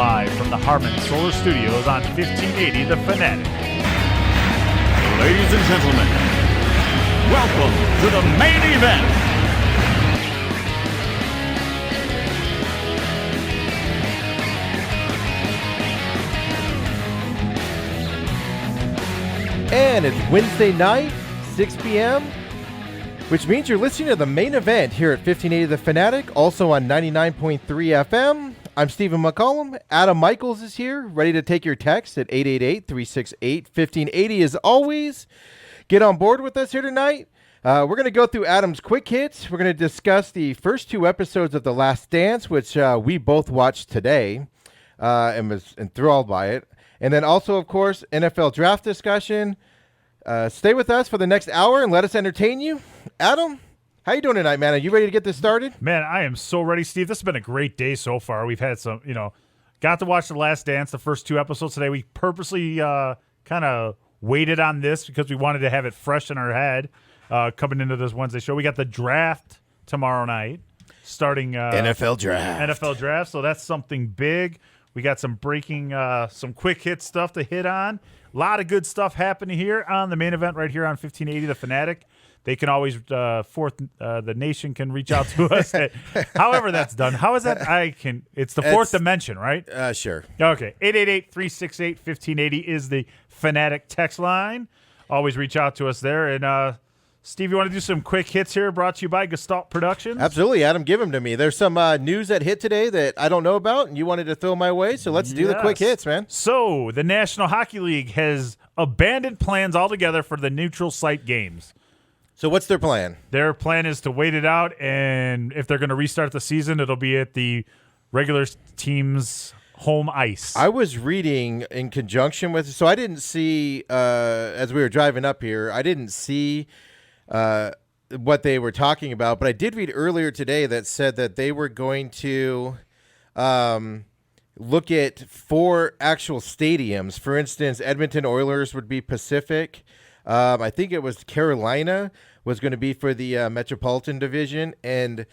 live from the Harmon Solar Studios on 1580 The Fanatic. Ladies and gentlemen, welcome to the main event. And it's Wednesday night, 6 p.m., which means you're listening to the main event here at 1580 The Fanatic, also on 99.3 FM. I'm Stephen McCollum. Adam Michaels is here, ready to take your text at 888-368-1580. As always, get on board with us here tonight. We're going to go through Adam's quick hits. We're going to discuss the first two episodes of The Last Dance, which we both watched today and was enthralled by it. And then also, of course, NFL draft discussion. Stay with us for the next hour and let us entertain you. Adam, how you doing tonight, man? Are you ready to get this started? Man, I am so ready, Steve. This has been a great day so far. We've had some, got to watch The Last Dance, the first two episodes today. We purposely kind of waited on this because we wanted to have it fresh in our head coming into this Wednesday show. We got the draft tomorrow night, starting NFL draft. So that's something big. We got some breaking, some quick hit stuff to hit on. A lot of good stuff happening here on the main event right here on 1580 The Fanatic. They can always, the nation can reach out to us. However that's done. How is that? It's the fourth dimension, right? Sure. Okay. 888-368-1580 is the Fanatic text line. Always reach out to us there. And, Steve, you want to do some quick hits here brought to you by Gestalt Productions? Absolutely, Adam. Give them to me. There's some news that hit today that I don't know about, and you wanted to throw my way, so let's do the quick hits, man. So the National Hockey League has abandoned plans altogether for the neutral site games. So what's their plan? Their plan is to wait it out, and if they're going to restart the season, it'll be at the regular team's home ice. I was reading in conjunction with – so I didn't see as we were driving up here, I didn't see – what they were talking about, but I did read earlier today that said that they were going to look at 4 actual stadiums. For instance, Edmonton Oilers would be Pacific. I think it was Carolina was going to be for the Metropolitan Division, and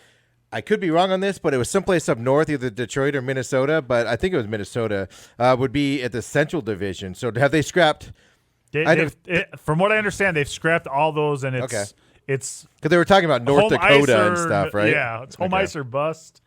I could be wrong on this, but it was someplace up north, either Detroit or Minnesota, but I think it was Minnesota, would be at the Central Division. So have they scrapped – from what I understand, they've scrapped all those, and it's because they were talking about North Dakota and stuff, right? Yeah, it's home ice or bust.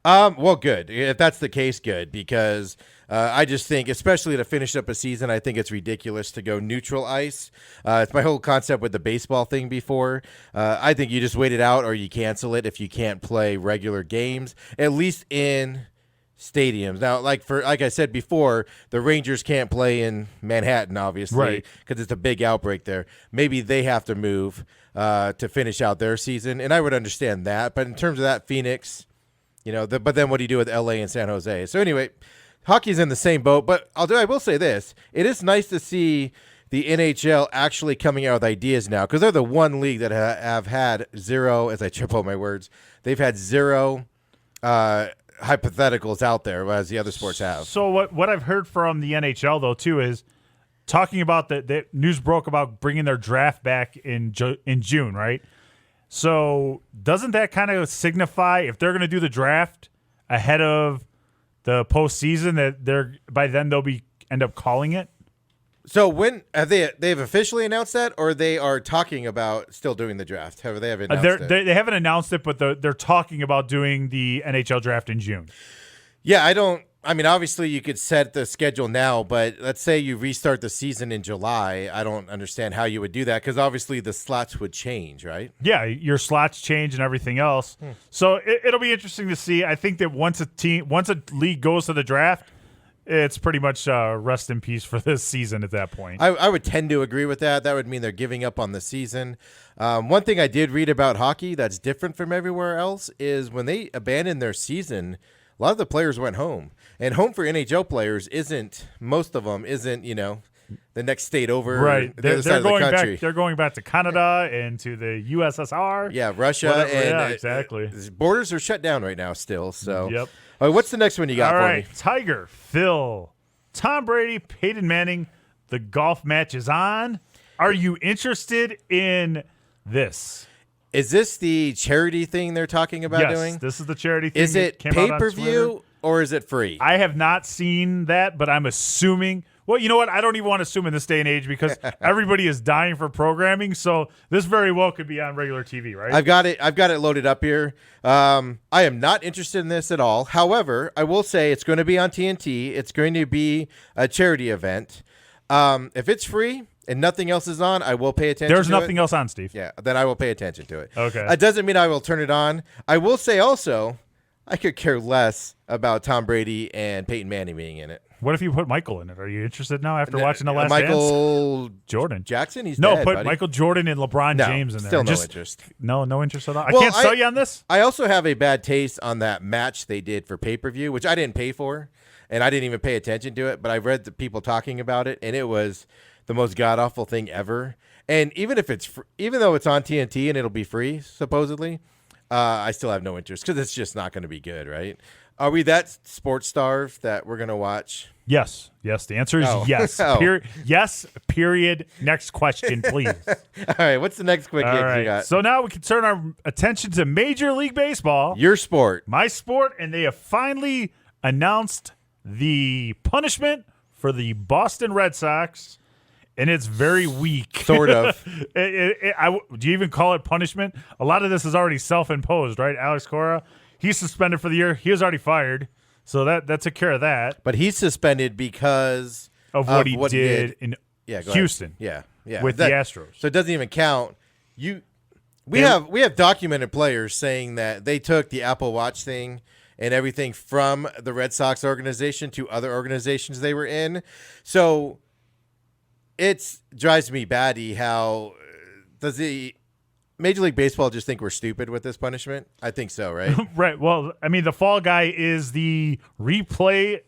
Well, good. If that's the case, good, because I just think, especially to finish up a season, I think it's ridiculous to go neutral ice. It's my whole concept with the baseball thing before. I think you just wait it out or you cancel it if you can't play regular games, at least in stadiums. Now, like I said before, the Rangers can't play in Manhattan, obviously, because it's a big outbreak there. Maybe they have to move to finish out their season, and I would understand that. But in terms of that, Phoenix, but then what do you do with LA and San Jose? So anyway, hockey's in the same boat. But I will say this: it is nice to see the NHL actually coming out with ideas now, because they're the one league that have had zero. As I triple my words, they've had zero. Hypotheticals out there as the other sports have. So what I've heard from the NHL though too is talking about the news broke about bringing their draft back in June, right? So doesn't that kind of signify if they're going to do the draft ahead of the postseason that by then they'll end up calling it? So when have they've officially announced that, or they are talking about still doing the draft? Have they announced it? They haven't announced it, but they're talking about doing the NHL draft in June. Yeah, obviously you could set the schedule now, but let's say you restart the season in July. I don't understand how you would do that, because obviously the slots would change, right? Yeah, your slots change and everything else. So it'll be interesting to see. I think that once a league goes to the draft, it's pretty much rest in peace for this season at that point. I would tend to agree with that. That would mean they're giving up on the season. One thing I did read about hockey that's different from everywhere else is when they abandoned their season, a lot of the players went home. And home for NHL players most of them isn't, the next state over. Right. The other side of the country. They're going back to Canada and to the USSR. Yeah, Russia. Exactly. Borders are shut down right now still. So. Yep. All right, what's the next one you got for me? Tiger, Phil, Tom Brady, Peyton Manning, the golf match is on. Are you interested in this? Is this the charity thing they're talking about doing? Yes, this is the charity thing. Is it pay-per-view or is it free? I have not seen that, but I'm assuming. Well, you know what? I don't even want to assume in this day and age because everybody is dying for programming. So this very well could be on regular TV, right? I've got it loaded up here. I am not interested in this at all. However, I will say it's going to be on TNT. It's going to be a charity event. If it's free and nothing else is on, I will pay attention. There's nothing else on, Steve. Yeah, then I will pay attention to it. Okay. That doesn't mean I will turn it on. I will say also, I could care less about Tom Brady and Peyton Manning being in it. What if you put Michael in it? Are you interested now after watching The Last Michael Dance? Jordan. Jackson? He's no, dead, put buddy. Michael Jordan and LeBron No, James in there. still no interest. No interest at all. Well, I can't sell you on this? I also have a bad taste on that match they did for pay-per-view, which I didn't pay for, and I didn't even pay attention to it, but I read the people talking about it, and it was the most god-awful thing ever. And even though it's on TNT and it'll be free, supposedly, I still have no interest because it's just not going to be good, right? Are we that sports starved that we're going to watch? Yes. The answer is yes. Oh. Yes, period. Next question, please. All right, what's the next quick hit you got? So now we can turn our attention to Major League Baseball. Your sport. My sport, and they have finally announced the punishment for the Boston Red Sox, and it's very weak. Sort of. Do you even call it punishment? A lot of this is already self-imposed, right? Alex Cora, he's suspended for the year. He was already fired, so that took care of that. But he's suspended because of what he did in Houston. Yeah. With the Astros. So it doesn't even count. We have documented players saying that they took the Apple Watch thing and everything from the Red Sox organization to other organizations they were in. So it drives me batty how does the Major League Baseball just think we're stupid with this punishment? I think so, right? Right. Well, I mean, the fall guy is the replay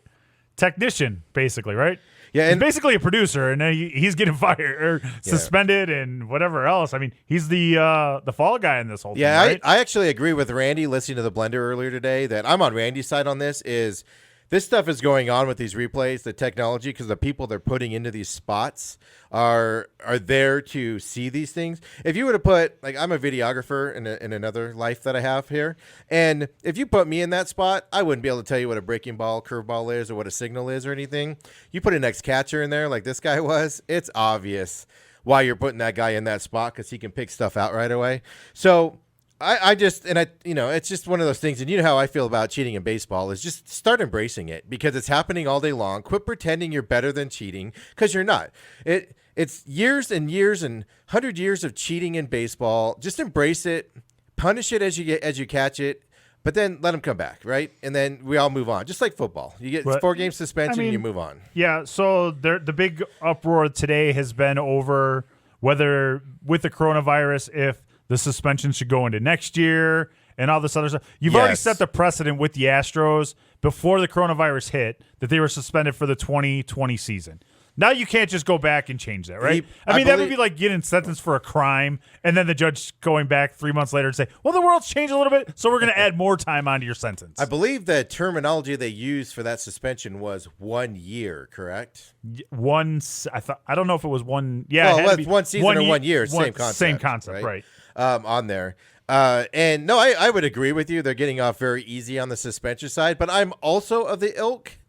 technician, basically, right? Yeah, he's and basically a producer, and then he's getting fired or suspended and whatever else. I mean, he's the fall guy in this whole thing, right? I actually agree with Randy listening to the Blender earlier today that I'm on Randy's side on this. Is this stuff is going on with these replays, the technology, because the people they're putting into these spots are there to see these things. If you were to put, like, I'm a videographer in another life that I have here, and if you put me in that spot, I wouldn't be able to tell you what a breaking ball, curveball is, or what a signal is, or anything. You put an ex-catcher in there like this guy was, it's obvious why you're putting that guy in that spot because he can pick stuff out right away. So it's just one of those things, and you know how I feel about cheating in baseball is just start embracing it because it's happening all day long. Quit pretending you're better than cheating because you're not. It's years and years and 100 years of cheating in baseball. Just embrace it, punish it as you catch it, but then let them come back, right? And then we all move on, just like football. You get 4-game suspension, you move on. Yeah. So the big uproar today has been over whether with the coronavirus if the suspension should go into next year and all this other stuff. You've already set the precedent with the Astros before the coronavirus hit that they were suspended for the 2020 season. Now you can't just go back and change that, right? That would be like getting sentenced for a crime and then the judge going back 3 months later and say, well, the world's changed a little bit, so we're going to add more time onto your sentence. I believe the terminology they used for that suspension was 1 year, correct? I don't know if it was one. Yeah, well, it was one season or 1 year. Same concept. Same concept, right? On there. And no, I would agree with you. They're getting off very easy on the suspension side, but I'm also of the ilk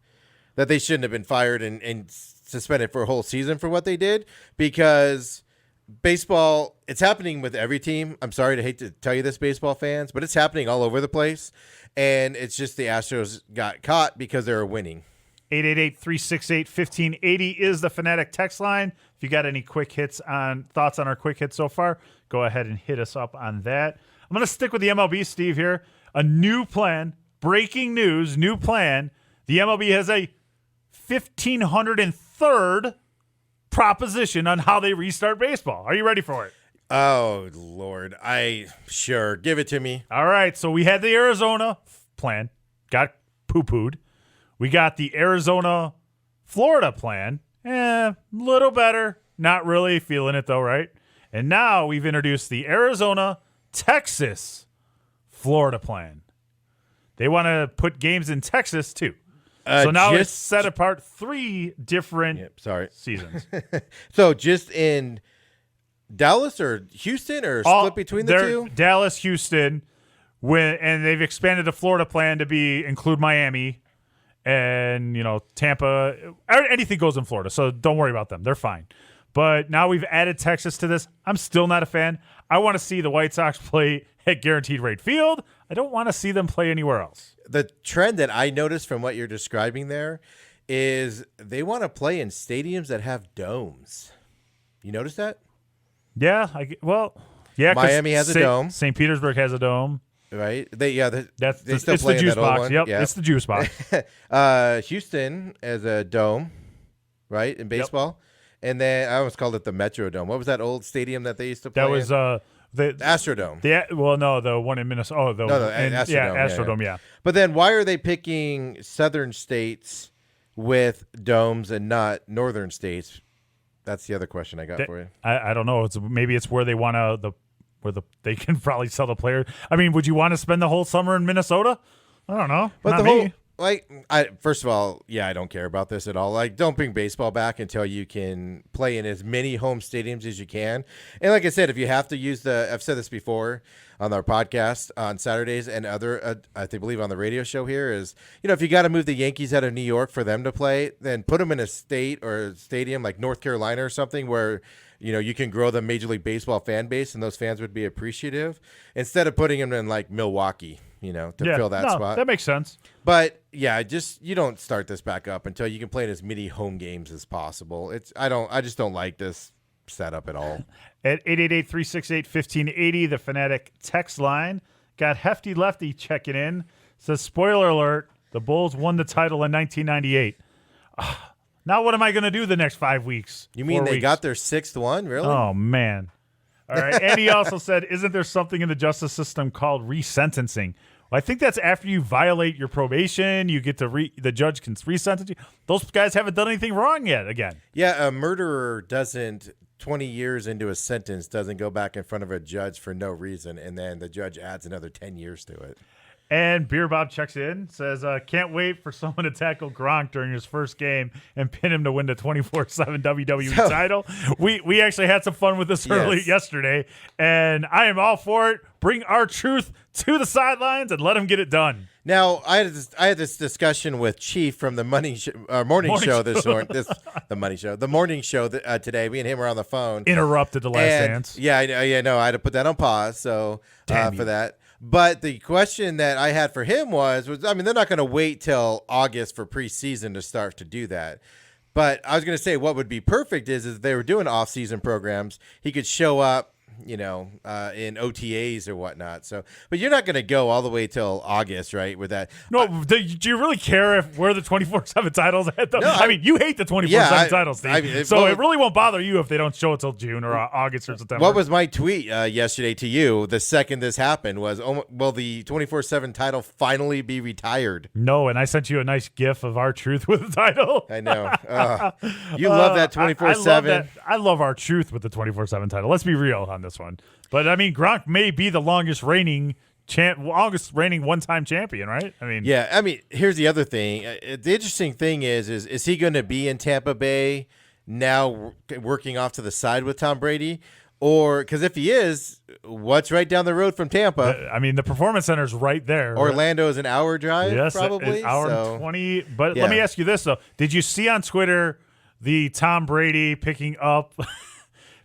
that they shouldn't have been fired and suspended for a whole season for what they did because baseball, it's happening with every team. I'm sorry to hate to tell you this, baseball fans, but it's happening all over the place. And it's just the Astros got caught because they were winning. 888-368-1580 is the Fanatic text line. If you got any thoughts on our quick hits so far, go ahead and hit us up on that. I'm going to stick with the MLB, Steve, here. A new plan, breaking news, new plan. The MLB has a 1,503rd proposition on how they restart baseball. Are you ready for it? Oh, Lord. Sure. Give it to me. All right. So we had the Arizona plan. Got poo-pooed. We got the Arizona-Florida plan. Little better. Not really feeling it, though, right? And now we've introduced the Arizona-Texas-Florida plan. They want to put games in Texas, too. So now it's set apart 3 different seasons. So just in Dallas or Houston or split between the two? Dallas, Houston, and they've expanded the Florida plan to include Miami and Tampa, anything goes in Florida, so don't worry about them. They're fine. But now we've added Texas to this. I'm still not a fan. I want to see the White Sox play at Guaranteed Rate Field. I don't want to see them play anywhere else. The trend that I noticed from what you're describing there is they want to play in stadiums that have domes. You notice that? Yeah. Miami has a dome. St. Petersburg has a dome. Right? It's the juice box. Yep, yeah. It's the juice box. Houston has a dome, right, in baseball. Yep. And then I almost called it the Metrodome. What was that old stadium that they used to play That was the Astrodome. The one in Minnesota. The Astrodome. Yeah, Astrodome, yeah. But then why are they picking southern states with domes and not northern states? That's the other question I got for you. I don't know. Maybe it's where they want to they can probably sell the player. I mean, would you want to spend the whole summer in Minnesota? I don't know. But first of all, I don't care about this at all. Like, don't bring baseball back until you can play in as many home stadiums as you can. And like I said, if you have to use I've said this before on our podcast on Saturdays and other, I believe on the radio show here is, if you got to move the Yankees out of New York for them to play, then put them in a state or a stadium like North Carolina or something where, you can grow the Major League Baseball fan base and those fans would be appreciative instead of putting them in like Milwaukee, to fill that spot. That makes sense. But you don't start this back up until you can play in as many home games as possible. I just don't like this setup at all. At 888-368-1580, the Fanatic text line, got Hefty Lefty checking in. Says, spoiler alert, the Bulls won the title in 1998. Now what am I going to do the next 5 weeks? You mean they got their sixth one? Really? Oh, man. All right. And he also said, isn't there something in the justice system called resentencing? Well, I think that's after you violate your probation, you get to the judge can resentence you. Those guys haven't done anything wrong yet again. Yeah, a murderer doesn't 20 years into a sentence doesn't go back in front of a judge for no reason, and then the judge adds another 10 years to it. And Beer Bob checks in, says, can't wait for someone to tackle Gronk during his first game and pin him to win the 24/7 WWE title. We actually had some fun with this yesterday, and I am all for it. Bring R-Truth to the sidelines and let him get it done. Now, I had this discussion with Chief from the morning show the morning show today. Me and him were on the phone. Interrupted the last dance. Yeah, I had to put that on pause. So for that. But the question that I had for him was they're not going to wait till August for preseason to start to do that. But I was going to say what would be perfect is if they were doing off-season programs, he could show up, in OTAs or whatnot. So, but you're not going to go all the way till August, right? With that. No, do you really care where the 24/7 titles at? No, you hate the 24/7 titles, Steve. It really won't bother you if they don't show it till June or August or September. What was my tweet yesterday to you the second this happened was, will the 24/7 title finally be retired? No, and I sent you a nice gif of R-Truth with the title. I know. You love that 24/7. I love R-Truth with the 24/7 title. Let's be real on this one. But Gronk may be the longest reigning one-time champion, right? Here's the other thing. The interesting thing is he going to be in Tampa Bay now, working off to the side with Tom Brady? Or because if he is, what's right down the road from Tampa? The Performance Center's right there. Orlando is an hour drive, probably. An hour and 20. But let me ask you this, though. Did you see on Twitter the Tom Brady picking up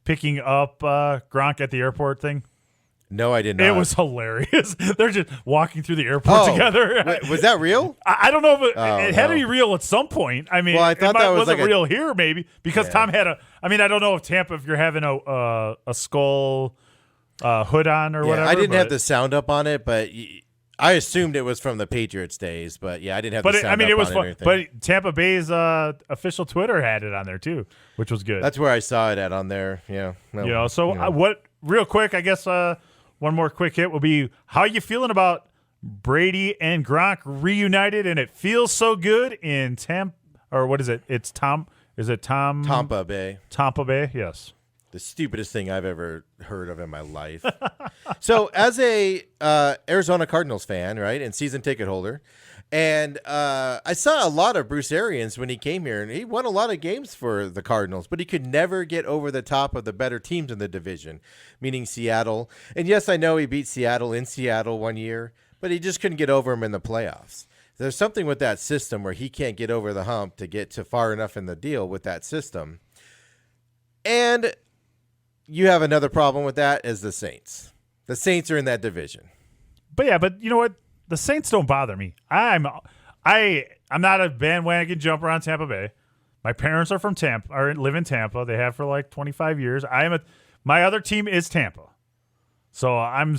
Gronk at the airport thing? No, I did not. It was hilarious. They're just walking through the airport together. Wait, was that real? I don't know if it had to be real at some point. I thought that wasn't real here, maybe, because Tom had I don't know if Tampa, if you're having a skull hood on or whatever. I didn't have the sound up on it, but I assumed it was from the Patriots days. But I didn't have the sound up it was on fun. it. But Tampa Bay's official Twitter had it on there too, which was good. That's where I saw it on there. Yeah. What? Real quick, I guess. One more quick hit will be, how are you feeling about Brady and Gronk reunited, and it feels so good in Tampa, or what is it? It's Tom. Is it Tom? Tampa Bay. Tampa Bay, yes. The stupidest thing I've ever heard of in my life. So, as a Arizona Cardinals fan, right, and season ticket holder, and I saw a lot of Bruce Arians when he came here, and he won a lot of games for the Cardinals, but he could never get over the top of the better teams in the division, meaning Seattle. And yes, I know he beat Seattle in Seattle one year, but he just couldn't get over them in the playoffs. There's something with that system where he can't get over the hump to get to far enough in the deal with that system. And you have another problem with that is the Saints. The Saints are in that division. But you know what? The Saints don't bother me. I'm not a bandwagon jumper on Tampa Bay. My parents are from Tampa, or live in Tampa. They have for like 25 years. My other team is Tampa. So I'm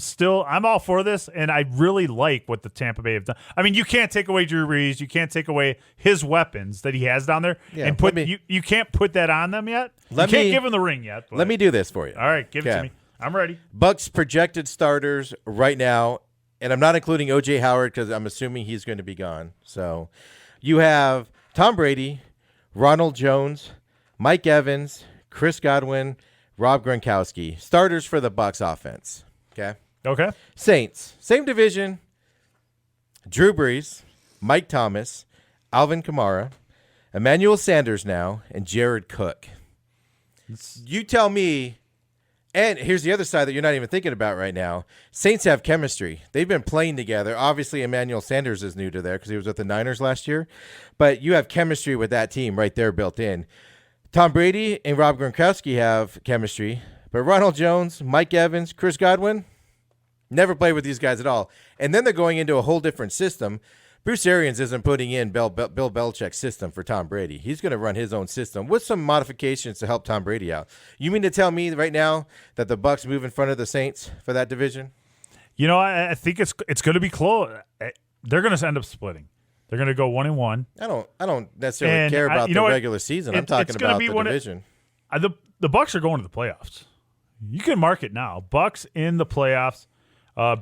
all for this, and I really like what the Tampa Bay have done. I mean, you can't take away Drew Brees. You can't take away his weapons that he has down there, and you can't put that on them yet. You can't give him the ring yet. But. Let me do this for you. All right, give it to me. I'm ready. Bucks projected starters right now, and I'm not including O.J. Howard because I'm assuming he's going to be gone. So you have Tom Brady, Ronald Jones, Mike Evans, Chris Godwin, Rob Gronkowski, starters for the Bucks offense. Okay. Saints, same division. Drew Brees, Mike Thomas, Alvin Kamara, Emmanuel Sanders now, and Jared Cook. You tell me. And here's the other side that you're not even thinking about right now. Saints have chemistry. They've been playing together. Obviously, Emmanuel Sanders is new to there because he was with the Niners last year. But you have chemistry with that team right there built in. Tom Brady and Rob Gronkowski have chemistry. But Ronald Jones, Mike Evans, Chris Godwin, never played with these guys at all. And then they're going into a whole different system. Bruce Arians isn't putting in Bill Belichick's system for Tom Brady. He's going to run his own system with some modifications to help Tom Brady out. You mean to tell me right now that the Bucks move in front of the Saints for that division? You know, I think it's going to be close. They're going to end up splitting. They're going to go 1-1. I don't necessarily care about the regular season. I'm talking about the division. The Bucks are going to the playoffs. You can mark it now. Bucks in the playoffs.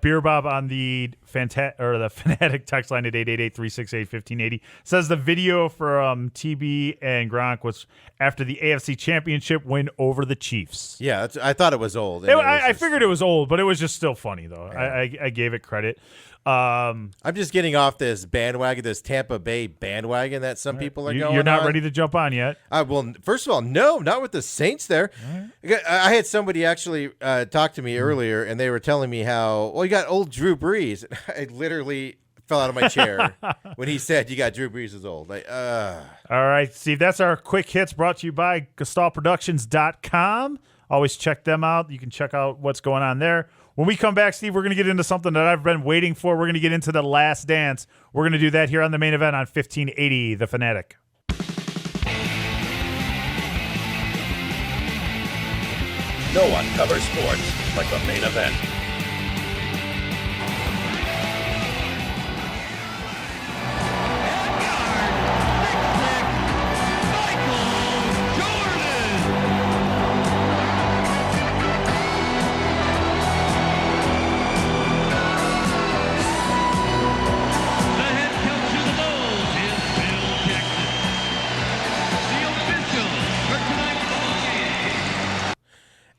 Beer Bob on the Fanatic text line at 888-368-1580 says the video for TB and Gronk was after the AFC Championship win over the Chiefs. Yeah, I thought it was old. I figured it was old, but it was just still funny, though. Yeah. I gave it credit. I'm just getting off this bandwagon, this Tampa Bay bandwagon that some people are going You're not on. ready to jump on yet? Well, first of all, no, not with the Saints there. Right. I had somebody actually talk to me earlier, and they were telling me how, well, you got old Drew Brees. I literally fell out of my chair when he said you got Drew Brees is old. All right, Steve, that's our quick hits brought to you by GestallProductions.com. Always check them out. You can check out what's going on there. When we come back, Steve, we're going to get into something that I've been waiting for. We're going to get into The Last Dance. We're going to do that here on the main event on 1580 The Fanatic. No one covers sports like the main event.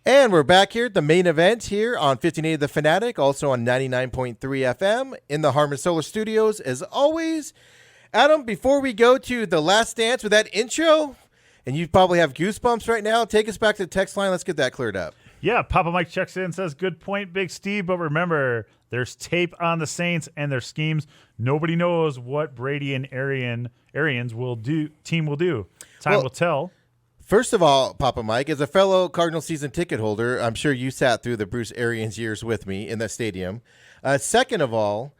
And we're back here at the main event here on 1580 The Fanatic, also on 99.3 FM in the Harmon Solar Studios. As always, Adam, before we go to The Last Dance with that intro, and you probably have goosebumps right now, take us back to the text line. Let's get that cleared up. Yeah, Papa Mike checks in and says, good point, Big Steve, but remember, there's tape on the Saints and their schemes. Nobody knows what Brady and Arians will do. Team will do. Time will tell. First of all, Papa Mike, as a fellow Cardinal season ticket holder, I'm sure you sat through the Bruce Arians years with me in the stadium. Second of all,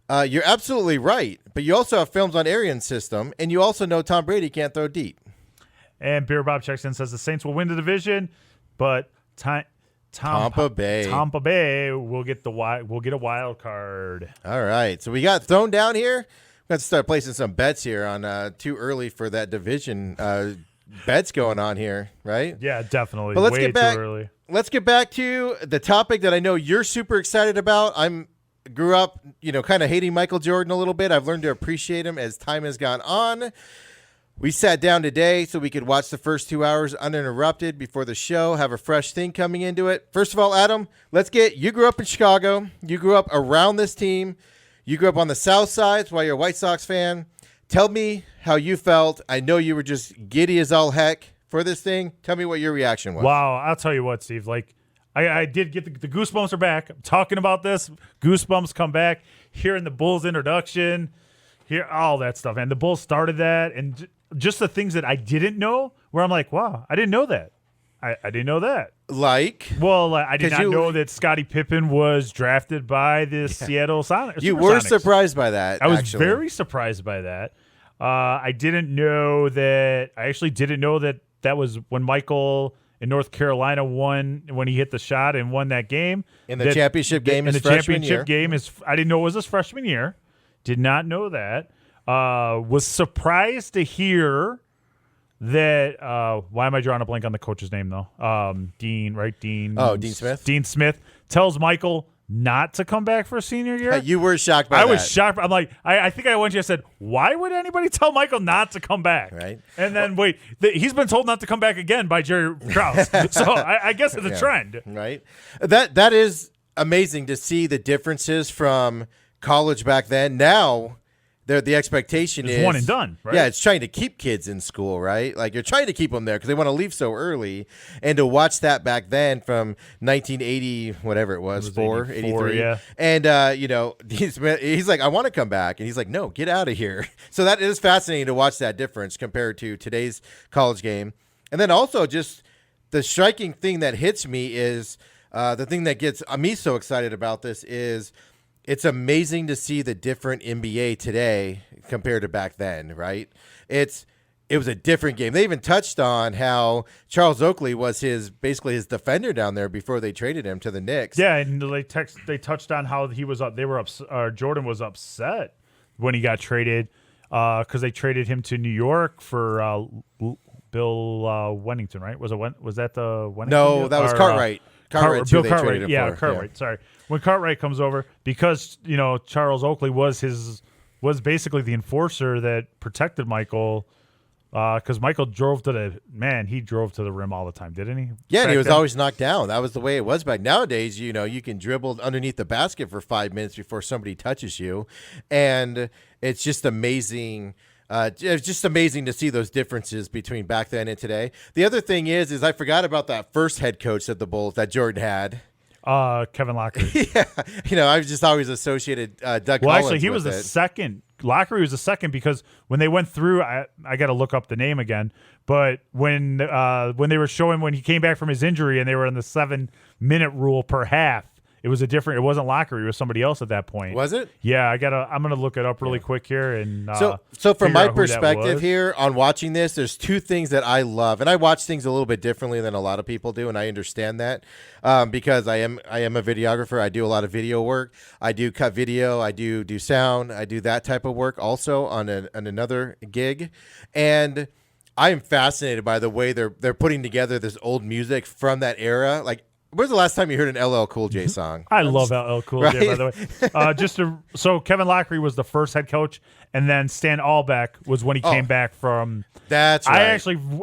you're absolutely right, but you also have films on Arians' system, and you also know Tom Brady can't throw deep. And Beer Bob checks in and says the Saints will win the division, but Tampa Bay will get a wild card. All right, so we got thrown down here. We got to start placing some bets here on too early for that division bets going on here, right? Yeah, definitely. But let's Way get back, too early. Let's get back to the topic that I know you're super excited about. Grew up, kind of hating Michael Jordan a little bit. I've learned to appreciate him as time has gone on. We sat down today so we could watch the first 2 hours uninterrupted before the show, have a fresh thing coming into it. First of all, Adam, you grew up in Chicago. You grew up around this team. You grew up on the South Side. That's why you're a White Sox fan. Tell me how you felt. I know you were just giddy as all heck for this thing. Tell me what your reaction was. Wow, I'll tell you what, Steve. I did get the goosebumps are back. I'm talking about this. Goosebumps come back. Hearing the Bulls introduction. Here, all that stuff, and the Bulls started that, and just the things that I didn't know, where I'm like, wow, I didn't know that. I didn't know that. Like, Well, I did 'Cause not know that Scottie Pippen was drafted by the Seattle Sonics. you were Supersonics. surprised by that. I was actually. very surprised by that. I didn't know that. I actually didn't know that was when Michael in North Carolina won, when he hit the shot and won that game. In the championship game in his the freshman championship year. game. I didn't know it was his freshman year. Did not know that. Was surprised to hear that. Why am I drawing a blank on the coach's name though? Dean, right? Dean. Oh, Dean Smith. Dean Smith tells Michael not to come back for senior year. You were shocked by that. I was shocked. I'm like, I think I went to you. I said, why would anybody tell Michael not to come back? Right. And then he's been told not to come back again by Jerry Krause. So I guess it's a trend. Right. That is amazing to see the differences from college back then. Now, the expectation is one and done, right? Yeah, it's trying to keep kids in school, right? Like you're trying to keep them there because they want to leave so early. And to watch that back then from 1980, whatever it was 83. Yeah. And, he's like, I want to come back. And he's like, no, get out of here. So that is fascinating to watch that difference compared to today's college game. And then also just the striking thing that hits me is the thing that gets me so excited about this is it's amazing to see the different NBA today compared to back then, right? It was a different game. They even touched on how Charles Oakley was basically his defender down there before they traded him to the Knicks. Yeah, and they touched on how he was up. They were Jordan was upset when he got traded because they traded him to New York for Bill Wennington, right? Was that the Wennington? No, that was Cartwright. Cartwright, Bill they Cartwright. traded him Yeah, for. Cartwright. Yeah. Sorry. When Cartwright comes over, because Charles Oakley was basically the enforcer that protected Michael, because Michael drove to the rim all the time, didn't he? Yeah, and he was then? always knocked down. That was the way it was back. Nowadays, you can dribble underneath the basket for 5 minutes before somebody touches you, and it's just amazing. It's just amazing to see those differences between back then and today. The other thing is I forgot about that first head coach at the Bulls that Jordan had. Kevin Lockery. Yeah, I've just always associated Doug Collins. Well, actually, he with was the it. second. Lockery was the second because when they went through, I got to look up the name again. But when they were showing when he came back from his injury and they were in the 7-minute rule per half, it wasn't Lockery, it was somebody else at that point. Was it? Yeah, I'm gonna look it up really quick here and So from figure my out who that perspective was. here on watching this, there's two things that I love, and I watch things a little bit differently than a lot of people do, and I understand that because I am a videographer. I do a lot of video work. I do cut video. I do sound. I do that type of work also on another gig, and I am fascinated by the way they're putting together this old music from that era, like. When's the last time you heard an LL Cool J song? I love LL Cool J, by the way. So Kevin Lockery was the first head coach, and then Stan Albeck was when he came back from. That's right.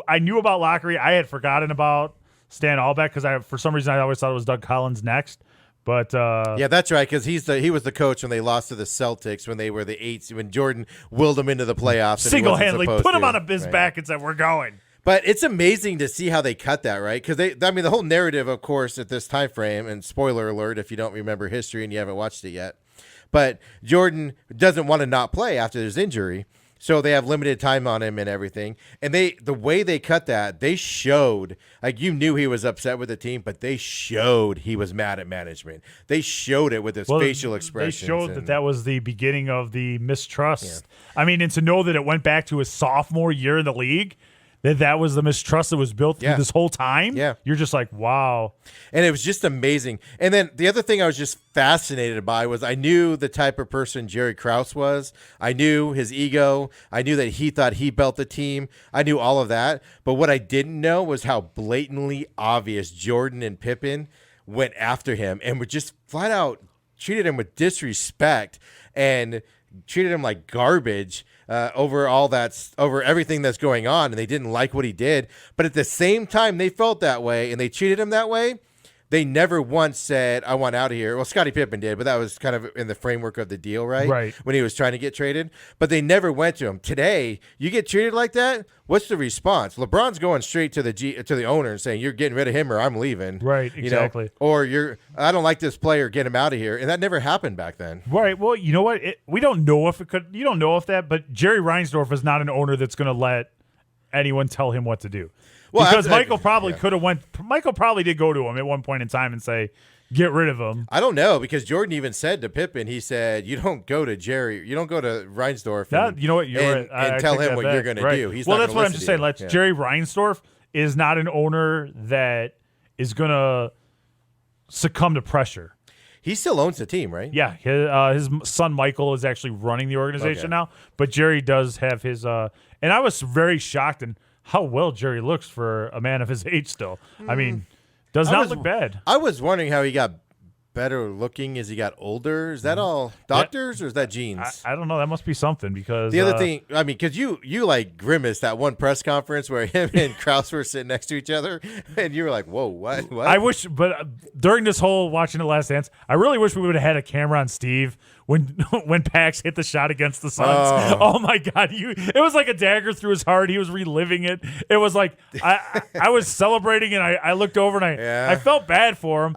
I knew about Lockery. I had forgotten about Stan Albeck because for some reason I always thought it was Doug Collins next. But yeah, that's right, because he was the coach when they lost to the Celtics when they were the 8th, when Jordan willed them into the playoffs. Single-handedly put him on his back and said, "We're going." But it's amazing to see how they cut that, right? Because the whole narrative, of course, at this time frame, and spoiler alert if you don't remember history and you haven't watched it yet, but Jordan doesn't want to not play after his injury, so they have limited time on him and everything. And the way they cut that, they showed, like you knew he was upset with the team, but they showed he was mad at management. They showed it with his facial expressions. They showed that was the beginning of the mistrust. Yeah. I mean, and to know that it went back to his sophomore year in the league. That was the mistrust that was built through this whole time. Yeah. You're just like, wow. And it was just amazing. And then the other thing I was just fascinated by was I knew the type of person Jerry Krause was. I knew his ego. I knew that he thought he built the team. I knew all of that. But what I didn't know was how blatantly obvious Jordan and Pippen went after him and were just flat out treated him with disrespect and treated him like garbage. Over everything that's going on, and they didn't like what he did. But at the same time, they felt that way, and they treated him that way. they never once said, I want out of here. Well, Scottie Pippen did, but that was kind of in the framework of the deal, right? Right. When he was trying to get traded. But they never went to him. Today, you get treated like that, what's the response? LeBron's going straight to the owner and saying, you're getting rid of him or I'm leaving. Right, exactly. You know? Or I don't like this player, get him out of here. And that never happened back then. Right. Well, you know what? We don't know if it could. You don't know if that, but Jerry Reinsdorf is not an owner that's going to let anyone tell him what to do. Well, because Michael probably could have went. Michael probably did go to him at one point in time and say, "Get rid of him." I don't know, because Jordan even said to Pippen, he said, "You don't go to Jerry, you don't go to Reinsdorf, you know what? You're right. and tell him what you're going to do." He's well, not that's what I'm listen just to saying. you. Yeah. Jerry Reinsdorf is not an owner that is going to succumb to pressure. He still owns the team, right? Yeah, his son Michael is actually running the organization now, but Jerry does have his. And I was very shocked in how well Jerry looks for a man of his age still. I mean, does not look bad. I was wondering how he got better looking as he got older. Is that all doctors or is that genes? I don't know. That must be something because the other thing, I mean, because you like grimaced that one press conference where him and Krause were sitting next to each other, and you were like, "Whoa, what?" I wish, but during this whole watching the Last Dance, I really wish we would have had a camera on Steve when Pax hit the shot against the Suns. Oh my God, it was like a dagger through his heart. He was reliving it. It was like I was celebrating, and I looked over and I felt bad for him.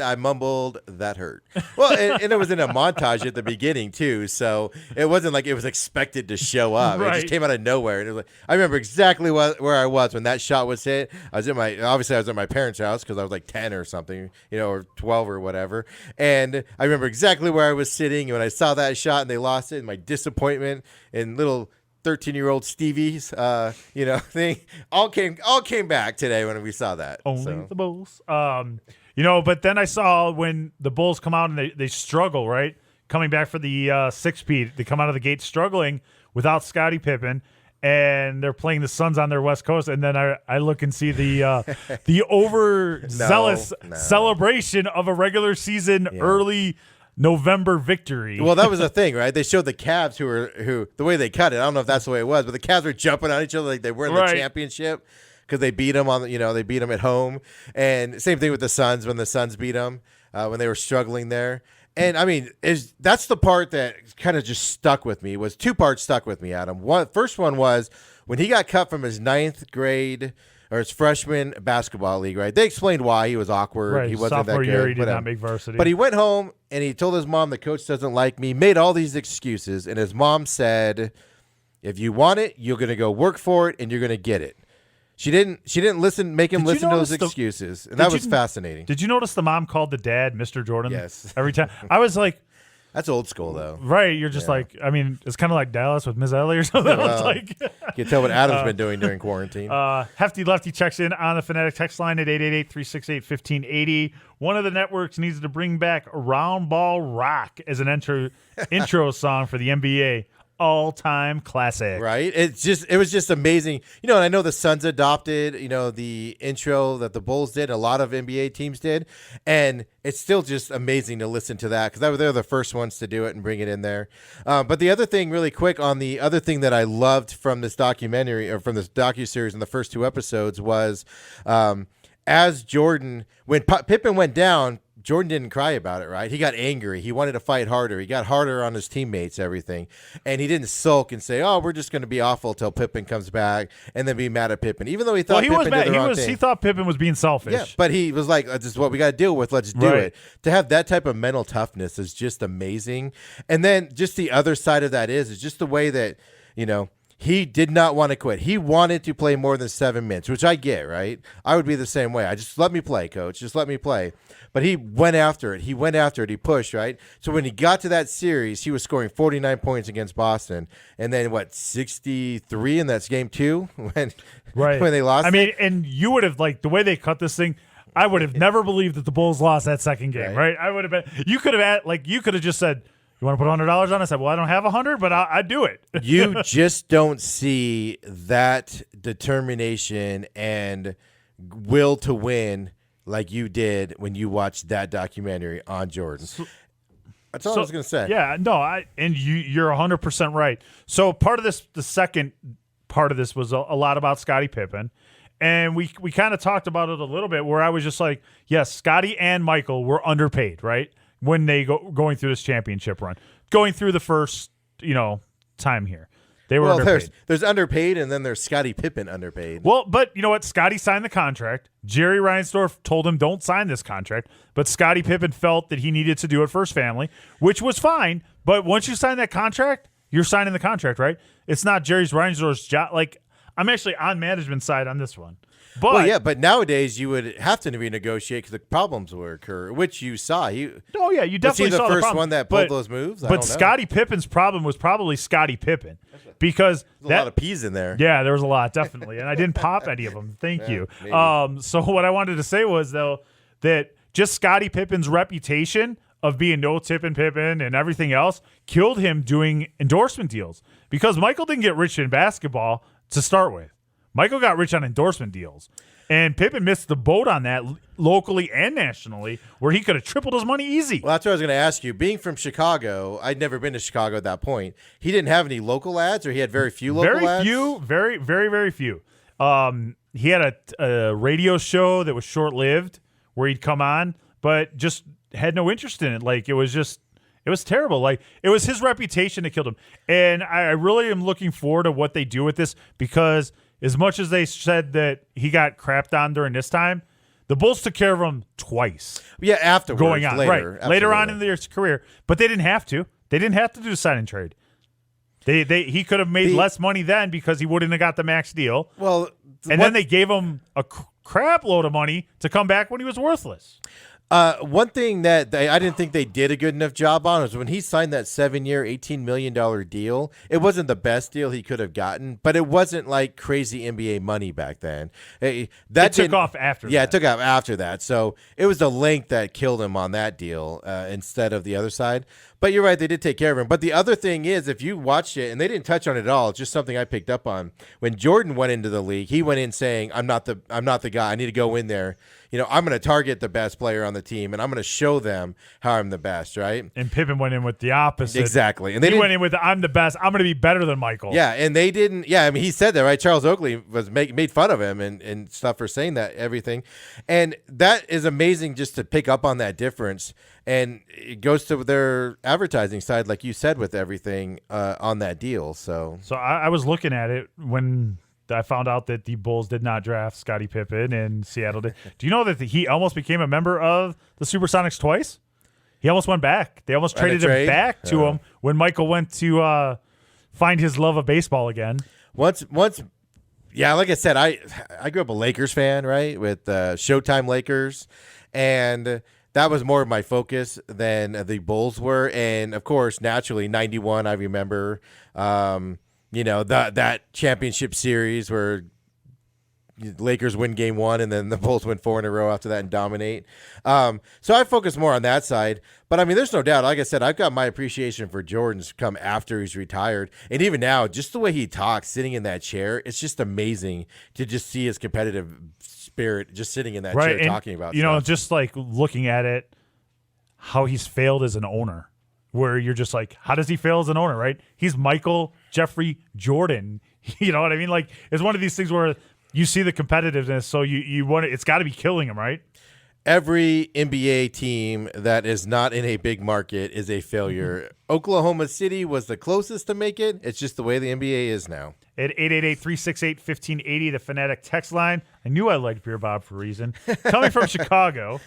I mumbled, "That hurt." Well, and it was in a montage at the beginning too, so it wasn't like it was expected to show up. Right. It just came out of nowhere, and it was like, I remember exactly where I was when that shot was hit. I was at my parents' house because I was like 10 or something, or 12 or whatever, and I remember exactly where I was sitting when I saw that shot and they lost it, and my disappointment and little 13-year-old Stevie's thing all came back today when we saw that. Only the Bulls. But then I saw when the Bulls come out and they struggle, right? Coming back for the six-peat, they come out of the gate struggling without Scottie Pippen, and they're playing the Suns on their West Coast. And then I look and see the overzealous celebration of a regular season early November victory. Well, that was the thing, right? They showed the Cavs who the way they cut it. I don't know if that's the way it was, but the Cavs were jumping on each other like they were in the championship because they beat them they beat them at home. And same thing with the Suns when the Suns beat them when they were struggling there. And I mean, that's the part that kind of just stuck with me. Was two parts stuck with me, Adam. First one was when he got cut from his 9th grade or his freshman basketball league, right? They explained why he was awkward. Right. He wasn't Sophomore that good. year, he did not make varsity. But he went home and he told his mom the coach doesn't like me, made all these excuses. And his mom said, if you want it, you're going to go work for it and you're going to get it. She didn't listen, make him listen to those excuses. And that was fascinating. Did you notice the mom called the dad Mr. Jordan? Yes. Every time. I was like, that's old school, though. Right. You're just like, I mean, it's kind of like Dallas with Ms. Ellie or something. It's like, you can tell what Adam's been doing during quarantine. Hefty Lefty checks in on the Fanatic text line at 888-368-1580. One of the networks needs to bring back Round Ball Rock as an intro song for the NBA. All-time classic. Right? It was just amazing. And I know the Suns adopted, the intro that the Bulls did, a lot of NBA teams did, and it's still just amazing to listen to that because they're the first ones to do it and bring it in there. But the other thing, really quick, on the other thing that I loved from this documentary or from this docuseries in the first 2 episodes was as Jordan, when Pippen went down, Jordan didn't cry about it, right? He got angry. He wanted to fight harder. He got harder on his teammates, everything. And he didn't sulk and say, we're just going to be awful till Pippen comes back and then be mad at Pippen, even though he thought Pippen did the wrong thing. He thought Pippen was being selfish. Yeah, but he was like, this is what we got to deal with. Let's do it. To have that type of mental toughness is just amazing. And then just the other side of that is just the way that, he did not want to quit. He wanted to play more than 7 minutes, which I get, right? I would be the same way. Let me play, coach. Just let me play. But he went after it. He pushed, right? So when he got to that series, he was scoring 49 points against Boston. And then, 63 in that game 2 when they lost? I mean, and you would have, the way they cut this thing, I would have never believed that the Bulls lost that second game, right? I would have been – you could have just said – you want to put $100 on it? I said, well, I don't have 100, but I'd do it. You just don't see that determination and will to win like you did when you watched that documentary on Jordan. That's all I was going to say. Yeah, no, you're 100% right. So part of this, the second part of this was a lot about Scottie Pippen. And we kind of talked about it a little bit where I was just like, yes, Scotty and Michael were underpaid, right? When they going through this championship run, going through the first, time here. They were underpaid. There's underpaid, and then there's Scottie Pippen underpaid. Well, but you know what? Scotty signed the contract. Jerry Reinsdorf told him, don't sign this contract. But Scottie Pippen felt that he needed to do it for his family, which was fine. But once you sign that contract, you're signing the contract, right? It's not Jerry Reinsdorf's job. Like, I'm actually on management side on this one. But but nowadays you would have to renegotiate because the problems will occur, which you saw. You definitely saw the first problem. one that pulled those moves. But Scottie Pippen's problem was probably Scottie Pippen because there's a lot of P's in there. Yeah, there was a lot, definitely, and I didn't pop any of them. Thank you. Maybe. So what I wanted to say was though that just Scottie Pippen's reputation of being no tipping Pippen and everything else killed him doing endorsement deals because Michael didn't get rich in basketball to start with. Michael got rich on endorsement deals. And Pippen missed the boat on that locally and nationally where he could have tripled his money easy. Well, that's what I was going to ask you. Being from Chicago, I'd never been to Chicago at that point. He didn't have any local ads, or he had very few local ads? Very few. He had a radio show that was short-lived where he'd come on, but just had no interest in it. Like, it was terrible. Like, it was his reputation that killed him. And I really am looking forward to what they do with this because as much as they said that he got crapped on during this time, the Bulls took care of him twice. Yeah, afterwards. Going on, later, right. Later on in their career. But they didn't have to. They didn't have to do the sign and trade. He could have made less money then because he wouldn't have got the max deal. Well, then they gave him a crap load of money to come back when he was worthless. One thing that I didn't think they did a good enough job on was when he signed that 7-year, $18 million deal. It wasn't the best deal he could have gotten, but it wasn't like crazy NBA money back then. It took off after that. Yeah, it took off after that. So it was the length that killed him on that deal instead of the other side. But you're right, they did take care of him. But the other thing is, if you watched it, and they didn't touch on it at all, it's just something I picked up on. When Jordan went into the league, he went in saying, I'm not the guy. I need to go in there. I'm going to target the best player on the team, and I'm going to show them how I'm the best, right? And Pippen went in with the opposite. Exactly. And he went in with, I'm the best. I'm going to be better than Michael. Yeah, and they didn't. Yeah, I mean, he said that, right? Charles Oakley was made fun of him and stuff for saying that, everything. And that is amazing just to pick up on that difference. And it goes to their advertising side, like you said, with everything on that deal. So I was looking at it when I found out that the Bulls did not draft Scottie Pippen and Seattle did. Do you know that he almost became a member of the Supersonics twice? He almost went back. They almost traded him back to him when Michael went to find his love of baseball again. Once, yeah, like I said, I grew up a Lakers fan, right, with Showtime Lakers, and that was more of my focus than the Bulls were. And, of course, naturally, 91, I remember, that championship series where Lakers win game 1 and then the Bulls win 4 in a row after that and dominate. So I focus more on that side. But, I mean, there's no doubt. Like I said, I've got my appreciation for Jordan's come after he's retired. And even now, just the way he talks, sitting in that chair, it's just amazing to just see his competitive spirit just sitting in that chair and talking about stuff. Just like looking at it, how he's failed as an owner, where you're just like, how does he fail as an owner, right? He's Michael Jeffrey Jordan. You know what I mean? Like, it's one of these things where you see the competitiveness, so you want it. It's got to be killing him, right? Every NBA team that is not in a big market is a failure. Mm-hmm. Oklahoma City was the closest to make it. It's just the way the NBA is now. At 888-368-1580, the Fanatic text line. I knew I liked Beer Bob for a reason. Coming from Chicago,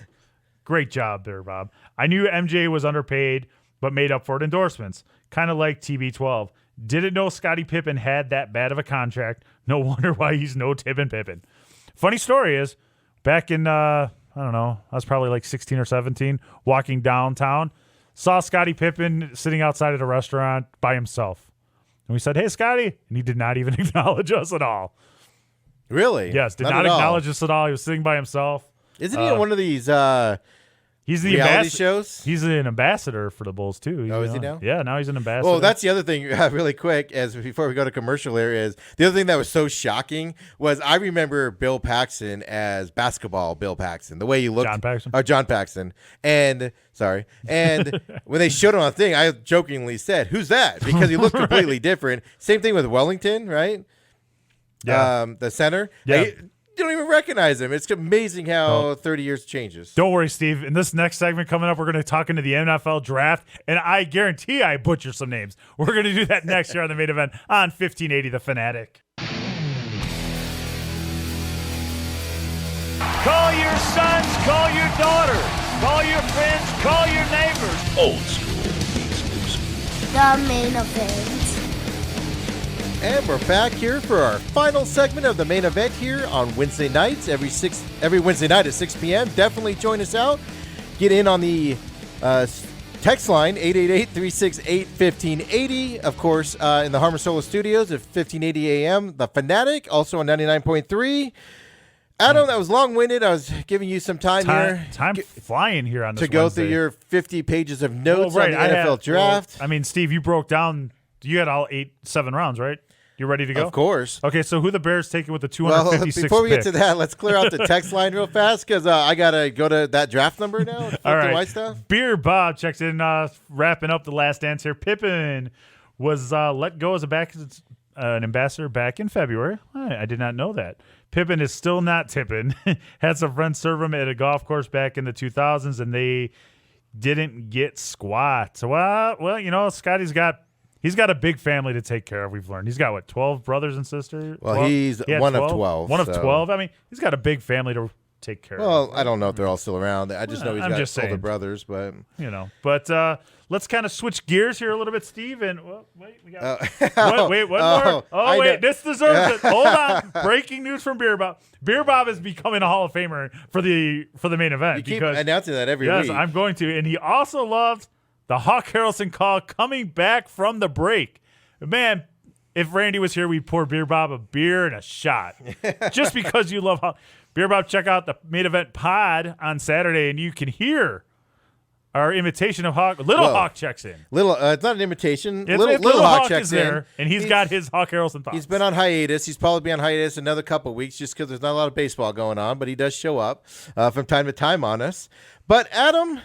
great job, Beer Bob. I knew MJ was underpaid, but made up for it endorsements. Kind of like TB12. Didn't know Scottie Pippen had that bad of a contract. No wonder why he's no Tippin' Pippen. Funny story is, back in, I don't know, I was probably like 16 or 17, walking downtown, saw Scottie Pippen sitting outside at a restaurant by himself. And we said, hey, Scotty. And he did not even acknowledge us at all. Really? Yes, did not acknowledge us at all. He was sitting by himself. Isn't he on one of these he's the reality shows? He's an ambassador for the Bulls, too. Is he now? Yeah, now he's an ambassador. Well, that's the other thing, really quick, as before we go to commercial here, is the other thing that was so shocking was I remember Bill Paxton as basketball Bill Paxton, the way he looked. John Paxton. And when they showed him on the thing, I jokingly said, who's that? Because he looked completely different. Same thing with Wellington, right? Yeah. The center. Yeah. don't even recognize him. It's amazing how 30 years changes. Don't worry, Steve. In this next segment coming up, we're going to talk into the NFL draft, and I guarantee I butcher some names. We're going to do that next year on the main event on 1580 The Fanatic. Call your sons, call your daughters, call your friends, call your neighbors. Old school meets new school. The main event. And we're back here for our final segment of the main event here on Wednesday nights, every Wednesday night at 6 p.m. Definitely join us out. Get in on the text line, 888-368-1580. Of course, in the Harmer Solo Studios at 1580 a.m. The Fanatic, also on 99.3. Adam, that was long-winded. I was giving you some time here. Time flying here on this to go Wednesday. through your 50 pages of notes Well, right, on the NFL draft. Well, I mean, Steve, you broke down. You had all 7 rounds, right? You ready to go? Of course. Okay, so who the Bears taking with the Well, 256th before we get pick? to that, let's clear out the text line real fast because I got to go to that draft number now. All right. My stuff. Beer Bob checks in, wrapping up the last dance here. Pippen was let go as an ambassador back in February. I did not know that. Pippen is still not tipping. Had some friends serve him at a golf course back in the 2000s, and they didn't get squat. So, well, you know, Scotty's got a big family to take care of, we've learned. He's got, 12 brothers and sisters? Well, 12? he's one of 12. One of so. 12. I mean, he's got a big family to take care of. Well, I don't know if they're all still around. I just know he's I'm got just older saying. brothers, but But let's kind of switch gears here a little bit, Steve. And wait, we got wait, one oh, more. Oh, I wait, know. this deserves it. Hold on. Breaking news from Beer Bob. Beer Bob is becoming a Hall of Famer for the main event. you keep because, announcing that every yes, week. I'm going to. And he also loves the Hawk Harrelson call coming back from the break. Man, if Randy was here, we'd pour Beer Bob a beer and a shot. Just because you love Hawk. Beer Bob, check out the main event pod on Saturday, and you can hear our imitation of Hawk. Hawk checks in. It's not an imitation. It's Little Hawk Hawk checks is there, in, and he's got his Hawk Harrelson thoughts. He's been on hiatus. He's probably be on hiatus another couple of weeks just because there's not a lot of baseball going on, but he does show up from time to time on us. But Adam,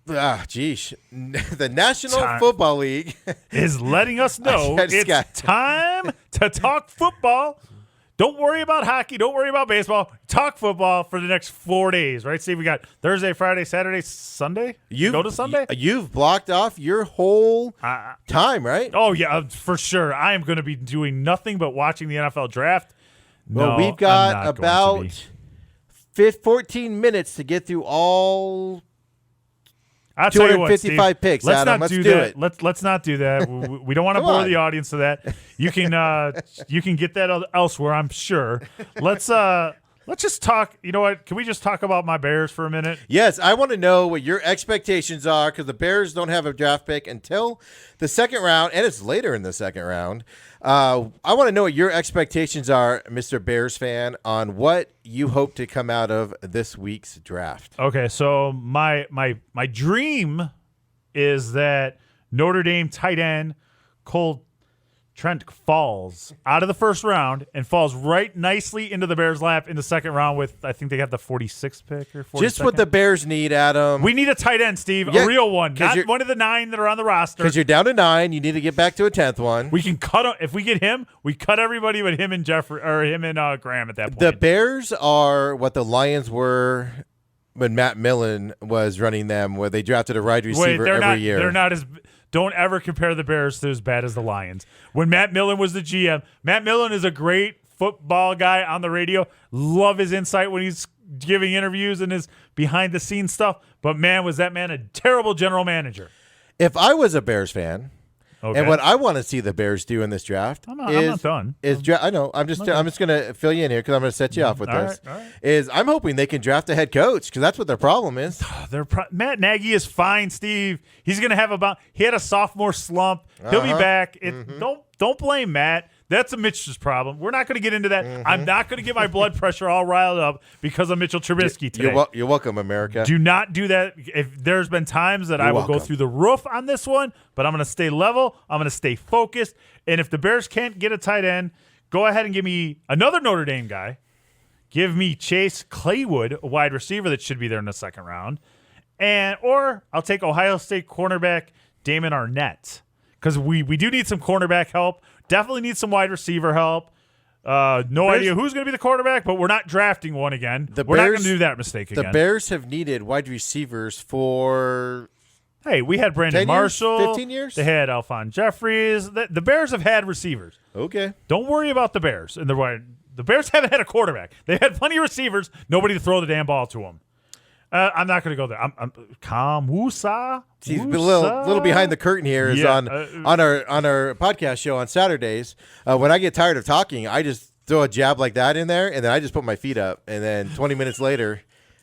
the National Football League is letting us know it's time to talk football. Don't worry about hockey. Don't worry about baseball. Talk football for the next 4 days, right? See, we got Thursday, Friday, Saturday, Sunday. Go to Sunday. You've blocked off your whole time, right? Oh yeah, for sure. I am going to be doing nothing but watching the NFL draft. Well, we've got about 14 minutes to get through all. I'll tell you what, 255 Steve, picks, let's Adam. Not Let's do do that. it. Let's not do that. We don't want to bore the audience to that. You can get that elsewhere, I'm sure. Let's just talk. You know what? Can we just talk about my Bears for a minute? Yes, I want to know what your expectations are because the Bears don't have a draft pick until the second round, and it's later in the second round. I want to know what your expectations are, Mr. Bears fan, on what you hope to come out of this week's draft. Okay, so my dream is that Notre Dame tight end Cole Trent falls out of the first round and falls right nicely into the Bears' lap in the second round with, I think they have the 46th pick or 42nd. Just what the Bears need, Adam. We need a tight end, Steve, Yeah, a real one, not you're- one of the 9 that are on the roster. Because you're down to 9, you need to get back to a 10th one. We can cut if we get him. We cut everybody but him and Jeffrey or him and Graham at that point. The Bears are what the Lions were when Matt Millen was running them, where they drafted a wide receiver every year. They're not as. Don't ever compare the Bears to as bad as the Lions. When Matt Millen was the GM, Matt Millen is a great football guy on the radio. Love his insight when he's giving interviews and his behind-the-scenes stuff. But, man, was that man a terrible general manager. If I was a Bears fan, Okay. and what I want to see the Bears do in this draft I'm not done. I know. I'm just going to fill you in here because I'm going to set you off with All this. right. Is I'm hoping they can draft a head coach because that's what their problem is. Matt Nagy is fine, Steve. He's going to have he had a sophomore slump. He'll be back. Don't blame Matt. That's a Mitch's problem. We're not going to get into that. I'm not going to get my blood pressure all riled up because of Mitchell Trubisky today. You're welcome, America. Do not do that. If there's been times that I will go through the roof on this one, but I'm going to stay level. I'm going to stay focused. And if the Bears can't get a tight end, go ahead and give me another Notre Dame guy. Give me Chase Claywood, a wide receiver that should be there in the second round. Or I'll take Ohio State cornerback Damon Arnett because we do need some cornerback help. Definitely need some wide receiver help. No idea who's going to be the quarterback, but we're not drafting one again. We're not going to do that mistake again. The Bears have needed wide receivers for... Hey, we had Brandon 10 years? Marshall. 15 years? They had Alphon Jeffries. The Bears have had receivers. Okay. Don't worry about the Bears. And the Bears haven't had a quarterback. They've had plenty of receivers. Nobody to throw the damn ball to them. I'm not going to go there. I'm Wusa. See, a little behind the curtain here is on our podcast show on Saturdays. When I get tired of talking, I just throw a jab like that in there, and then I just put my feet up, and then 20 minutes later,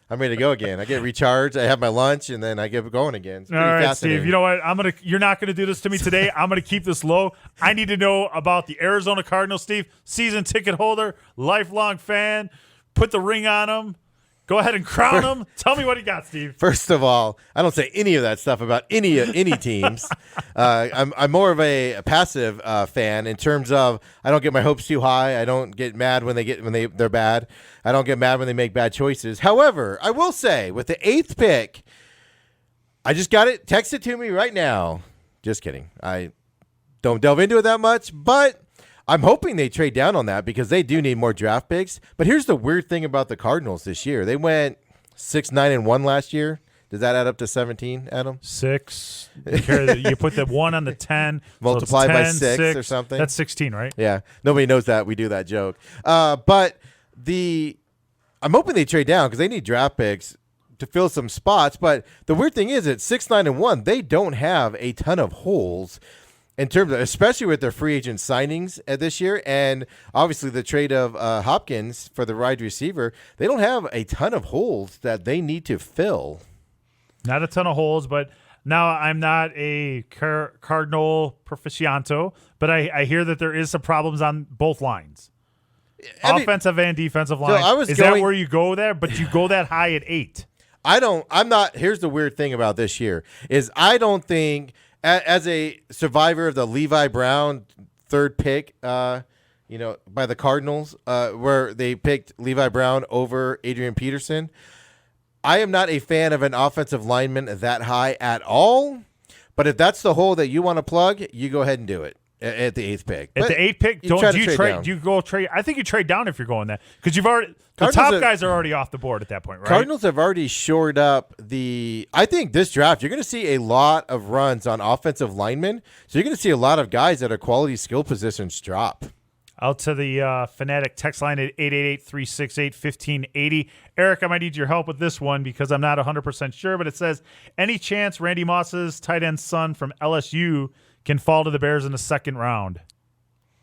I'm ready to go again. I get recharged. I have my lunch, and then I get going again. It's pretty fascinating. Steve. You know what? You're not gonna do this to me today. I'm gonna keep this low. I need to know about the Arizona Cardinals, Steve. Season ticket holder, lifelong fan. Put the ring on them. Go ahead and crown them. Tell me what you got, Steve. First of all, I don't say any of that stuff about any teams. I'm more of a passive fan in terms of I don't get my hopes too high. I don't get mad when they're bad. I don't get mad when they make bad choices. However, I will say with the 8th pick, I just got it. Text it to me right now. Just kidding. I don't delve into it that much, but I'm hoping they trade down on that because they do need more draft picks. But here's the weird thing about the Cardinals this year. They went 6-9-1 last year. Does that add up to 17, Adam? 6. You put the 1 on the 10. Multiply by 10, 6 or something. That's 16, right? Yeah. Nobody knows that. We do that joke. But I'm hoping they trade down because they need draft picks to fill some spots. But the weird thing is at 6-9-1, they don't have a ton of holes in terms of, especially with their free agent signings this year, and obviously the trade of Hopkins for the wide receiver, they don't have a ton of holes that they need to fill. Not a ton of holes, but now I'm not a Cardinal proficiento, but I hear that there is some problems on both lines, offensive and defensive line. That where you go there? But you go that high at 8. Here's the weird thing about this year is I don't think. As a survivor of the Levi Brown 3rd pick, by the Cardinals, where they picked Levi Brown over Adrian Peterson, I am not a fan of an offensive lineman that high at all. But if that's the hole that you want to plug, you go ahead and do it at the 8th pick. At the 8th pick, do you trade? Do you go trade? I think you trade down if you're going that because you've already. The top guys are already off the board at that point, right? Cardinals have already shored up I think this draft, you're going to see a lot of runs on offensive linemen. So you're going to see a lot of guys that are quality skill positions drop. Out to the Fanatic text line at 888-368-1580. Eric, I might need your help with this one because I'm not 100% sure, but it says, any chance Randy Moss's tight end son from LSU can fall to the Bears in the 2nd round?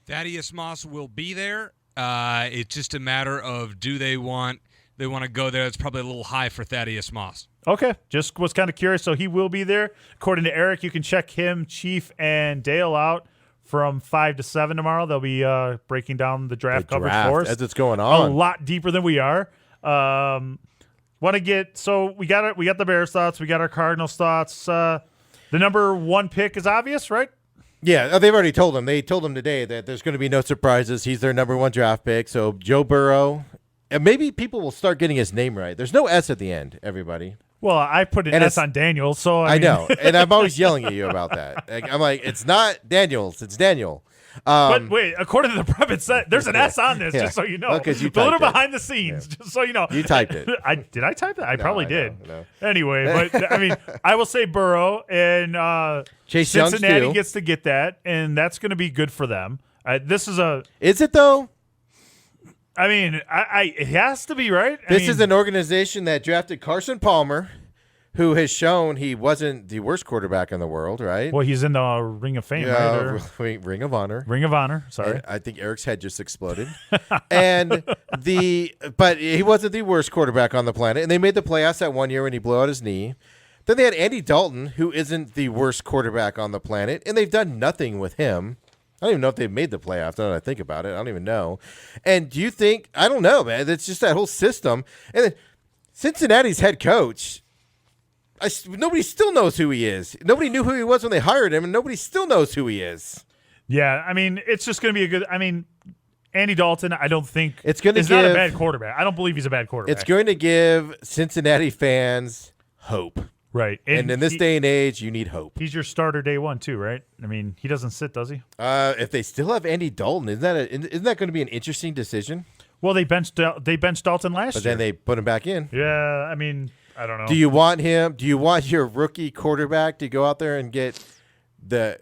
Thaddeus Moss will be there. It's just a matter of do they want to go there. It's probably a little high for Thaddeus Moss. Okay, just was kind of curious. So he will be there. According to Eric, you can check him, Chief, and Dale out from 5 to 7 tomorrow. They'll be breaking down the draft coverage for us as it's going on. A lot deeper than we are. We got the Bears thoughts. We got our Cardinals thoughts. The number 1 pick is obvious, right? Yeah, they've already told him. They told him today that there's going to be no surprises. He's their number 1 draft pick. So Joe Burrow, and maybe people will start getting his name right. There's no S at the end, everybody. Well, I put an S on Daniel, so I mean. know, and I'm always yelling at you about that. I'm like, it's not Daniels, it's Daniel. But wait, according to the prep, it said there's an S on this, just so you know. Well, 'cause you a little typed it. behind the scenes, just so you know. You typed it. Did I type that? I probably did. No. Anyway, but I mean, I will say Burrow and Chase Young's Cincinnati too. gets to get that, and that's going to be good for them. Is it though? I mean, it has to be, right? This is an organization that drafted Carson Palmer, who has shown he wasn't the worst quarterback in the world, right? Well, he's in the Ring of Fame, right? Ring of Honor. Ring of Honor, sorry. And I think Eric's head just exploded. But he wasn't the worst quarterback on the planet, and they made the playoffs that one year when he blew out his knee. Then they had Andy Dalton, who isn't the worst quarterback on the planet, and they've done nothing with him. I don't even know if they've made the playoffs. Now that I think about it, I don't even know. And do you think – I don't know, man. It's just that whole system. And then Cincinnati's head coach – nobody still knows who he is. Nobody knew who he was when they hired him, and nobody still knows who he is. Yeah, I mean, it's just going to be a good – I mean, Andy Dalton, I don't think – it's not a bad quarterback. I don't believe he's a bad quarterback. It's going to give Cincinnati fans hope. Right. And in this day and age, you need hope. He's your starter day one too, right? I mean, he doesn't sit, does he? If they still have Andy Dalton, isn't that going to be an interesting decision? Well, they benched Dalton last year. But then they put him back in. Yeah, I mean, I don't know. Do you want him? Do you want your rookie quarterback to go out there and get the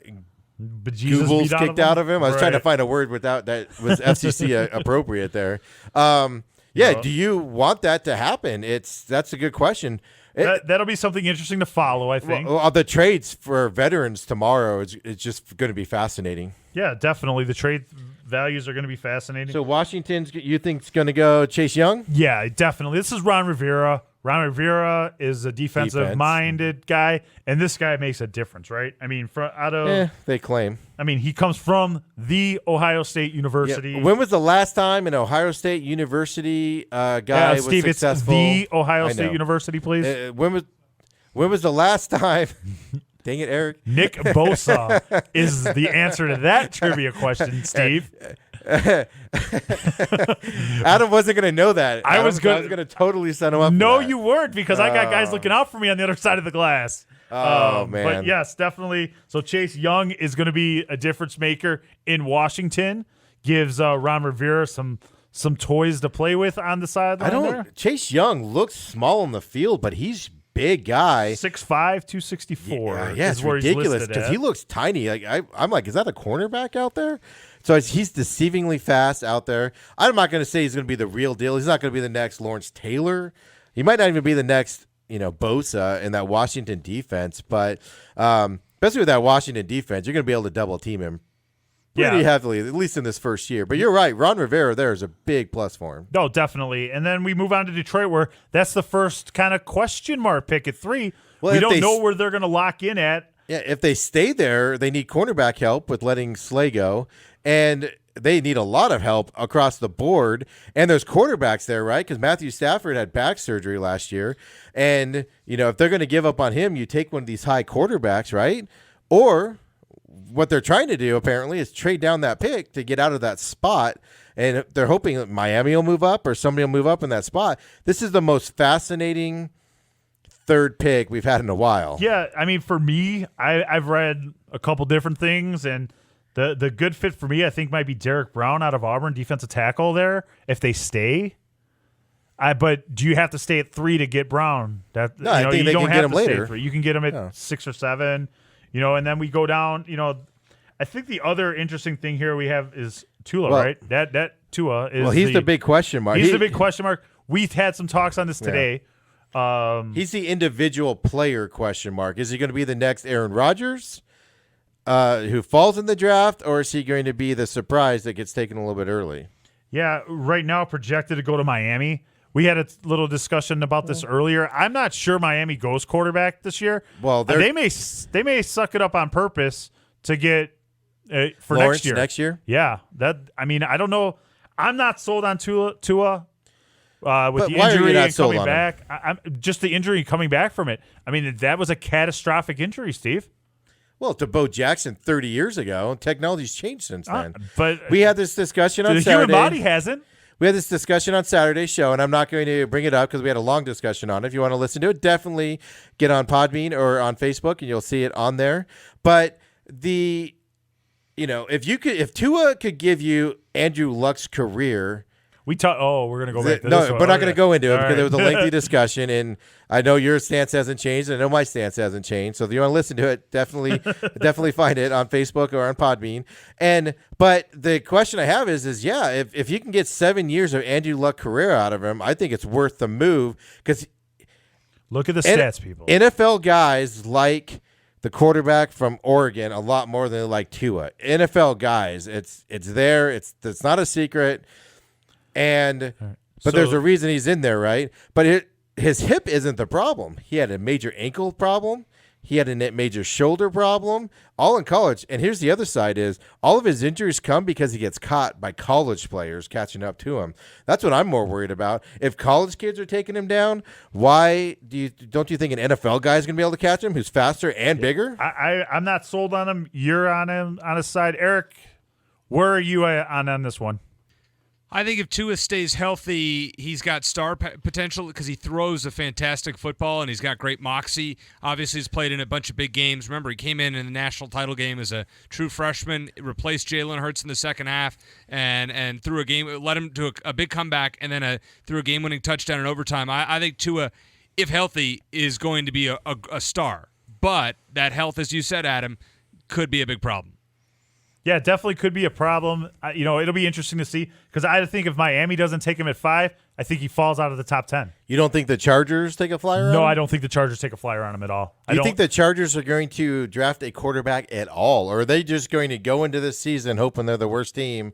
Bejesus Googles beat kicked out of him? I was trying to Right. find a word without that was FCC appropriate there. Yeah, do you want that to happen? That's a good question. That'll be something interesting to follow, I think. Well, the trades for veterans tomorrow it's just going to be fascinating. Yeah, definitely. The trade values are going to be fascinating. So Washington's, you think, is going to go Chase Young? Yeah, definitely. This is Ron Rivera. Ron Rivera is a defensive-minded guy, and this guy makes a difference, right? I mean, They claim. I mean, he comes from the Ohio State University. Yeah. When was the last time an Ohio State University guy was Steve, successful? it's the Ohio I State know. University, please. When was the last time? Dang it, Eric. Nick Bosa is the answer to that trivia question, Steve. Adam wasn't going to know that. I was going to totally set him up. No, for that. you weren't, because I got guys looking out for me on the other side of the glass. Oh, man. But yes, definitely. So Chase Young is going to be a difference maker in Washington. Gives Ron Rivera some toys to play with on the sideline. There. Chase Young looks small on the field, but he's big guy. 6'5", 264. Yeah, is it's where ridiculous because he looks tiny. Like I'm like, is that a cornerback out there? So he's deceivingly fast out there. I'm not going to say he's going to be the real deal. He's not going to be the next Lawrence Taylor. He might not even be the next, Bosa in that Washington defense. But especially with that Washington defense, you're going to be able to double team him pretty heavily, at least in this first year. But you're right. Ron Rivera there is a big plus for him. No, definitely. And then we move on to Detroit, where that's the first kind of question mark pick at 3. Well, we don't know where they're going to lock in at. Yeah, if they stay there, they need cornerback help with letting Slay go. And they need a lot of help across the board. And there's quarterbacks there, right? Because Matthew Stafford had back surgery last year. And, if they're going to give up on him, you take one of these high quarterbacks, right? Or what they're trying to do, apparently, is trade down that pick to get out of that spot. And they're hoping that Miami will move up or somebody will move up in that spot. This is the most fascinating third pick we've had in a while. Yeah, I mean, for me, I've read a couple different things, and the good fit for me, I think, might be Derek Brown out of Auburn, defensive tackle there, if they stay. But do you have to stay at 3 to get Brown? No, I think they can get him later. Stay at 3. You can get him at 6 or 7, and then we go down. I think the other interesting thing here we have is Tua, right? That Tua is. Well, he's the big question mark. He's the big question mark. We've had some talks on this today. He's the individual player question mark. Is he going to be the next Aaron Rodgers who falls in the draft, or is he going to be the surprise that gets taken a little bit early? Yeah, right now projected to go to Miami. We had a little discussion about this earlier. I'm not sure Miami goes quarterback this year. Well, they may suck it up on purpose to get for Lawrence next year. Next year? Yeah, I don't know. I'm not sold on Tua. With But the why are you injury not and sold coming on back, I'm just the injury coming back from it. I mean, that was a catastrophic injury, Steve. Well, to Bo Jackson 30 years ago, technology's changed since then. But we had this discussion on the Saturday. human body hasn't. We had this discussion on Saturday's show, and I'm not going to bring it up because we had a long discussion on it. If you want to listen to it, definitely get on Podbean or on Facebook, and you'll see it on there. But if Tua could give you Andrew Luck's career. We're going to go back to No, this one. we're not going to go into it All because right. there was a lengthy discussion, and I know your stance hasn't changed, and I know my stance hasn't changed. So if you want to listen to it, definitely find it on Facebook or on Podbean. But the question I have is if you can get 7 years of Andrew Luck career out of him, I think it's worth the move because look at the stats, people. NFL guys like the quarterback from Oregon a lot more than they like Tua. NFL guys, it's there. It's not a secret. But there's a reason he's in there, right? But his hip isn't the problem. He had a major ankle problem. He had a major shoulder problem, all in college. And here's the other side is all of his injuries come because he gets caught by college players catching up to him. That's what I'm more worried about. If college kids are taking him down, why don't you think an NFL guy is going to be able to catch him who's faster and bigger? I'm not sold on him. You're on his side. Eric, where are you on this one? I think if Tua stays healthy, he's got star potential because he throws a fantastic football and he's got great moxie. Obviously, he's played in a bunch of big games. Remember, he came in the national title game as a true freshman, replaced Jalen Hurts in the second half, and threw a game, led him to a big comeback, and then threw a game-winning touchdown in overtime. I think Tua, if healthy, is going to be a star. But that health, as you said, Adam, could be a big problem. Yeah, it definitely could be a problem. It'll be interesting to see because I think if Miami doesn't take him at 5, I think he falls out of the top 10. You don't think the Chargers take a flyer on him? No, I don't think the Chargers take a flyer on him at all. Do you think the Chargers are going to draft a quarterback at all, or are they just going to go into this season hoping they're the worst team?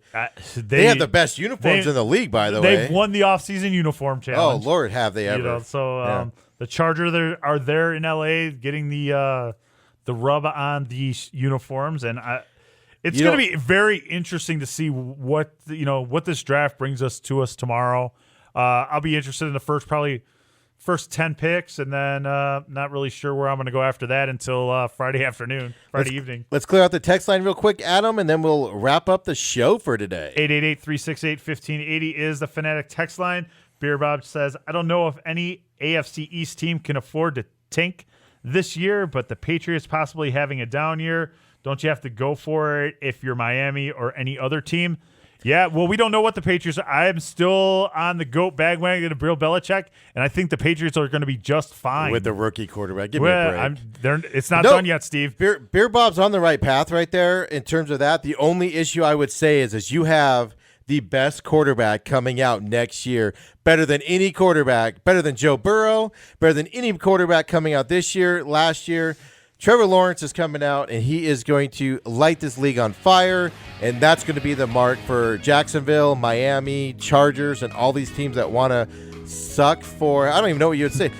They have the best uniforms in the league, by the way. They've won the offseason uniform challenge. Oh, Lord, have they ever. The Chargers are there in L.A. getting the rub on these uniforms, and it's going to be very interesting to see what this draft brings us tomorrow. I'll be interested in the first 10 picks, and then not really sure where I'm going to go after that until Friday evening. Let's clear out the text line real quick, Adam, and then we'll wrap up the show for today. 888-368-1580 is the Fanatic text line. Beer Bob says, I don't know if any AFC East team can afford to tank this year, but the Patriots possibly having a down year. Don't you have to go for it if you're Miami or any other team? Yeah, well, we don't know what the Patriots are. I am still on the GOAT bandwagon of Bill Belichick, and I think the Patriots are going to be just fine. With the rookie quarterback. Give me a break. It's not done yet, Steve. Beer Bob's on the right path right there in terms of that. The only issue I would say is you have the best quarterback coming out next year, better than any quarterback, better than Joe Burrow, better than any quarterback coming out this year, last year. Trevor Lawrence is coming out, and he is going to light this league on fire, and that's going to be the mark for Jacksonville, Miami, Chargers, and all these teams that want to suck for – I don't even know what you would say.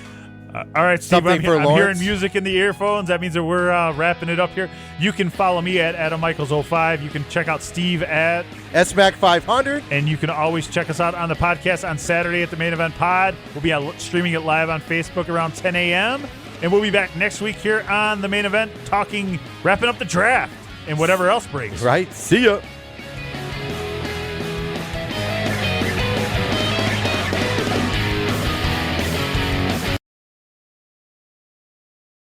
All right, Steve, I'm hearing music in the earphones. That means that we're wrapping it up here. You can follow me at AdamMichaels05. You can check out Steve at SMAC500. And you can always check us out on the podcast on Saturday at the Main Event Pod. We'll be streaming it live on Facebook around 10 a.m., and we'll be back next week here on the Main Event wrapping up the draft and whatever else brings. Right. See ya.